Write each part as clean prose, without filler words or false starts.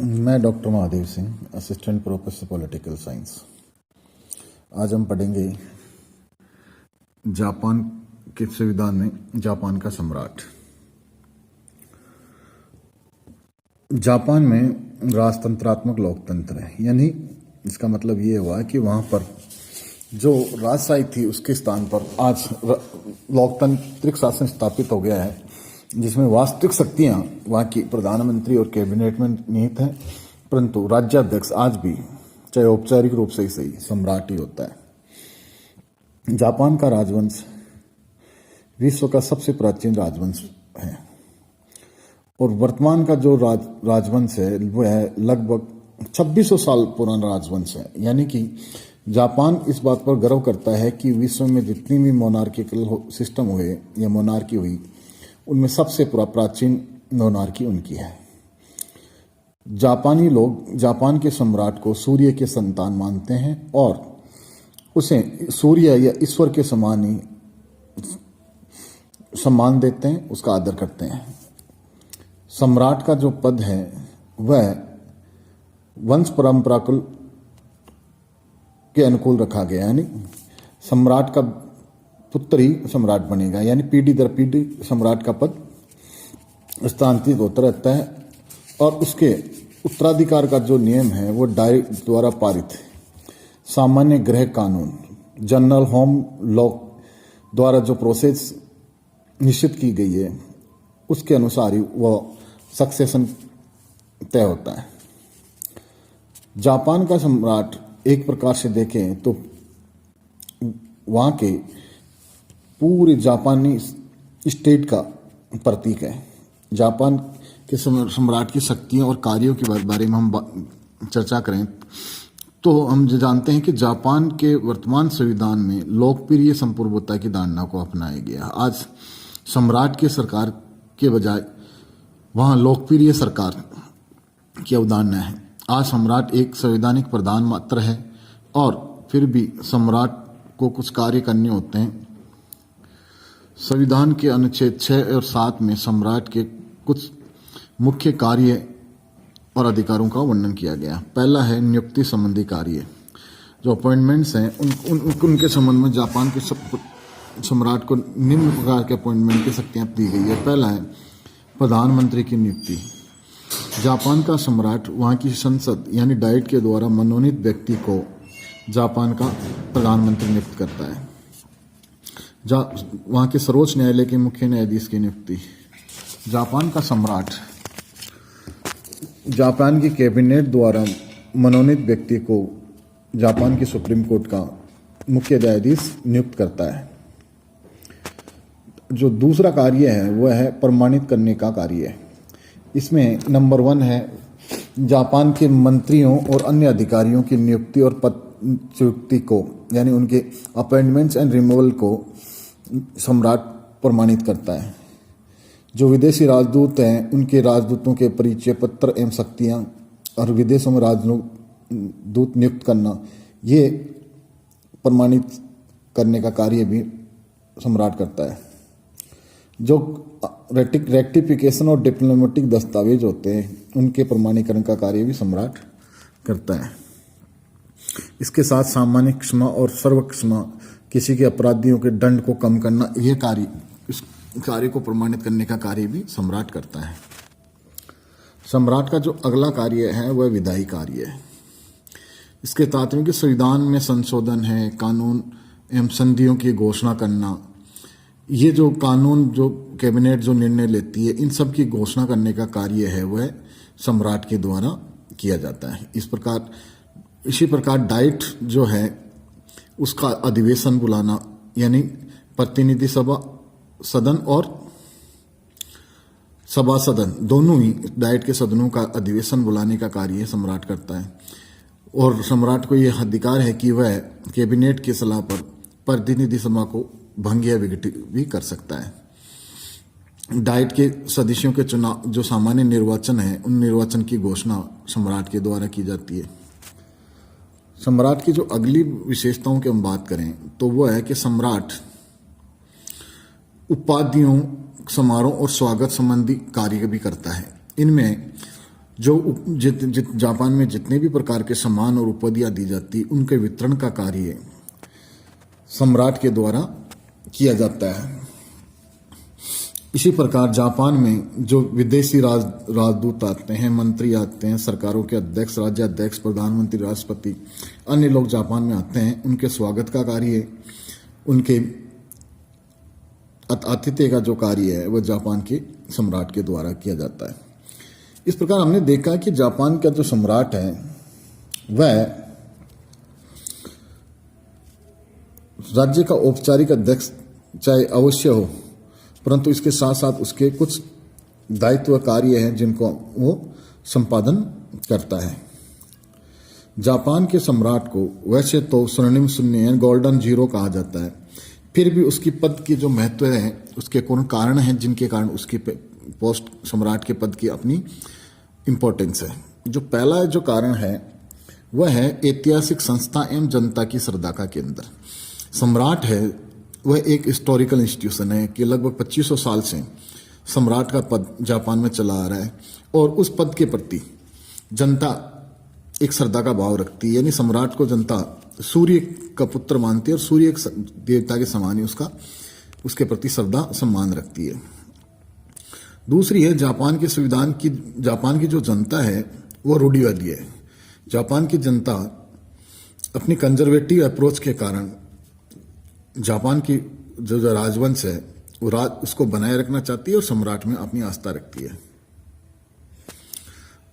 मैं doctor Mahadev Singh, assistant professor political science. आज हम पढ़ेंगे जापान के संविधान में जापान का सम्राट। जापान में राजतंत्रात्मक लोकतंत्र है, यानी इसका मतलब ये हुआ कि वहाँ पर जो राजशाही थी उसके स्थान पर आज लोकतांत्रिक शासन स्थापित हो गया है, जिसमें वास्तविक शक्तियां वहाँ की प्रधानमंत्री और कैबिनेट में निहित हैं, परंतु राज्याध्यक्ष आज भी चाहे औपचारिक रूप से ही सही सम्राट ही होता है। जापान का राजवंश विश्व का सबसे प्राचीन राजवंश है और वर्तमान का जो राजवंश है वो है लगभग 2600 साल पुराना राजवंश है। यानी कि जापान इस बात पर गर्व करता है कि विश्व में जितनी भी मोनार्किकल सिस्टम हुए या मोनार्की हुई, उनमें सबसे प्राचीन मोनार्की उनकी है। जापानी लोग जापान के सम्राट को सूर्य के संतान मानते हैं और उसे सूर्य या ईश्वर के समान ही सम्मान देते हैं, उसका आदर करते हैं। सम्राट का जो पद है वह वंश परंपरा के अनुकूल रखा गया, यानी सम्राट का पुत्र ही सम्राट बनेगा, यानी पीढ़ी दर पीढ़ी सम्राट का पद स्थानांतरित होता रहता है और उसके उत्तराधिकार का जो नियम है वो डायरेक्ट द्वारा पारित है। सामान्य गृह कानून जनरल होम लॉ द्वारा जो प्रोसेस निश्चित की गई है उसके अनुसार ही वह सक्सेशन तय होता है। जापान का सम्राट एक प्रकार से देखें तो वहाँ के पूरे जापानी स्टेट का प्रतीक है। जापान के सम्राट की शक्तियों और कार्यों के बारे में हम चर्चा करें तो हम जानते हैं कि जापान के वर्तमान संविधान में लोकप्रिय संप्रभुता की धारणा को अपनाया गया। आज सम्राट के सरकार के बजाय वहाँ लोकप्रिय सरकार की अवधारणा है। आज सम्राट एक संवैधानिक प्रधान मात्र है और फिर भी सम्राट को कुछ कार्य करने होते हैं। संविधान के अनुच्छेद 6 और 7 में सम्राट के कुछ मुख्य कार्य और अधिकारों का वर्णन किया गया। पहला है नियुक्ति संबंधी कार्य, जो अपॉइंटमेंट्स हैं उनके संबंध में जापान के सम्राट को निम्न प्रकार के अपॉइंटमेंट की शक्तियां दी गई है। पहला है प्रधानमंत्री की नियुक्ति। जापान का सम्राट वहाँ की संसद यानी डाइट के द्वारा मनोनीत व्यक्ति को जापान का प्रधानमंत्री नियुक्त करता है। वहाँ के सर्वोच्च न्यायालय के मुख्य न्यायाधीश की नियुक्ति। जापान का सम्राट जापान की कैबिनेट द्वारा मनोनीत व्यक्ति को जापान की सुप्रीम कोर्ट का मुख्य न्यायाधीश नियुक्त करता है। जो दूसरा कार्य है वह है प्रमाणित करने का कार्य। इसमें नंबर 1 है जापान के मंत्रियों और अन्य अधिकारियों की नियुक्ति और पदच्युति को, यानी उनके अपॉइंटमेंट्स एंड रिमूवल को सम्राट प्रमाणित करता है। जो विदेशी राजदूत हैं उनके राजदूतों के परिचय पत्र एवं शक्तियाँ और विदेशों में राजदूत नियुक्त करना, ये प्रमाणित करने का कार्य भी सम्राट करता है। जो रेक्टिफिकेशन और डिप्लोमेटिक दस्तावेज होते हैं उनके प्रमाणीकरण का कार्य भी सम्राट करता है। इसके साथ सामान्य क्षमा और सर्व क्षमा, किसी के अपराधियों के दंड को कम करना, यह कार्य, इस कार्य को प्रमाणित करने का कार्य भी सम्राट करता है। सम्राट का जो अगला कार्य है वह विधायी कार्य है। इसके तहत में कि संविधान में संशोधन है, कानून एवं संधियों की घोषणा करना, ये जो कानून जो कैबिनेट जो निर्णय लेती है, इन सब की घोषणा करने का कार्य है वह सम्राट के द्वारा किया जाता है। इसी प्रकार डाइट जो है उसका अधिवेशन बुलाना, यानी प्रतिनिधि सभा सदन और सभा सदन दोनों ही डाइट के सदनों का अधिवेशन बुलाने का कार्य सम्राट करता है। और सम्राट को यह अधिकार है कि वह कैबिनेट की सलाह पर प्रतिनिधि सभा को भंग या विघटित भी कर सकता है। डाइट के सदस्यों के चुनाव जो सामान्य निर्वाचन है, उन निर्वाचन की घोषणा सम्राट के द्वारा की जाती है। सम्राट की जो अगली विशेषताओं की हम बात करें तो वह है कि सम्राट उपाधियों, समारोह और स्वागत संबंधी कार्य भी करता है। इनमें जापान में जितने भी प्रकार के सम्मान और उपाधियां दी जाती उनके वितरण का कार्य सम्राट के द्वारा किया जाता है। इसी प्रकार जापान में जो विदेशी राजदूत आते हैं, मंत्री आते हैं, सरकारों के अध्यक्ष, राज्याध्यक्ष, प्रधानमंत्री, राष्ट्रपति, अन्य लोग जापान में आते हैं, उनके स्वागत का कार्य, उनके आतिथ्य का जो कार्य है वह जापान के सम्राट के द्वारा किया जाता है। इस प्रकार हमने देखा कि जापान का जो सम्राट है वह राज्य का औपचारिक अध्यक्ष चाहे अवश्य हो, परंतु इसके साथ साथ उसके कुछ दायित्व कार्य हैं जिनको वो संपादन करता है। जापान के सम्राट को वैसे तो स्वर्णिम शून्य यानी गोल्डन जीरो कहा जाता है, फिर भी उसकी पद की जो महत्व है उसके कौन कारण हैं जिनके कारण उसकी पोस्ट सम्राट के पद की अपनी इंपॉर्टेंस है। जो पहला जो कारण है वह है ऐतिहासिक संस्था एवं जनता की श्रद्धा का केंद्र। सम्राट है वह एक हिस्टोरिकल इंस्टीट्यूशन है कि लगभग 2500 साल से सम्राट का पद जापान में चला आ रहा है और उस पद के प्रति जनता एक श्रद्धा का भाव रखती है, यानी सम्राट को जनता सूर्य का पुत्र मानती है और सूर्य एक देवता के समान ही उसके प्रति श्रद्धा सम्मान रखती है। दूसरी है जापान के संविधान की, जापान की जो जनता है वो रूढ़िवादी है। जापान की जनता अपनी कंजर्वेटिव अप्रोच के कारण जापान की जो राजवंश है वो उसको बनाए रखना चाहती है और सम्राट में अपनी आस्था रखती है।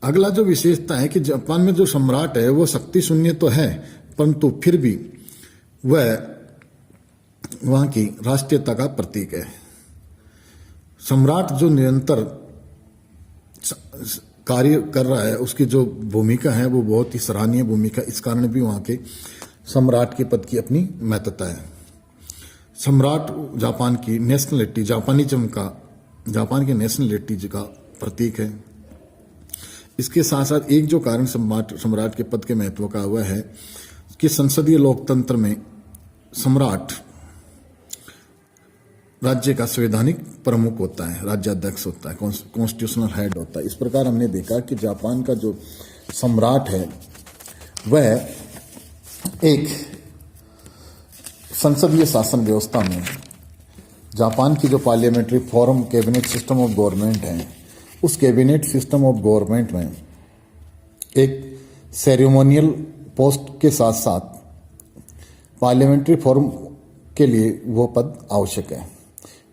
अगला जो विशेषता है कि जापान में जो सम्राट है वो शक्ति शून्य तो है, परंतु फिर भी वह वहां की राष्ट्रीयता का प्रतीक है। सम्राट जो निरंतर कार्य कर रहा है उसकी जो भूमिका है वो बहुत ही सराहनीय भूमिका, इस कारण भी वहां के सम्राट के पद की अपनी महत्वता है। सम्राट जापान की नेशनलिटी, जापानिज्म का, जापान के नेशनलिटी का प्रतीक है। इसके साथ साथ एक जो कारण सम्राट के पद के महत्व का वह है कि संसदीय लोकतंत्र में सम्राट राज्य का संवैधानिक प्रमुख होता है, राज्याध्यक्ष होता है, कॉन्स्टिट्यूशनल हेड होता है। इस प्रकार हमने देखा कि जापान का जो सम्राट है वह एक संसदीय शासन व्यवस्था में जापान की जो parliamentary form cabinet system of government है उस कैबिनेट सिस्टम ऑफ गवर्नमेंट में एक सेरेमोनियल पोस्ट के साथ साथ पार्लियामेंट्री फॉर्म के लिए वो पद आवश्यक है।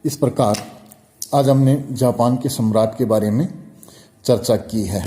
इस प्रकार आज हमने जापान के सम्राट के बारे में चर्चा की है।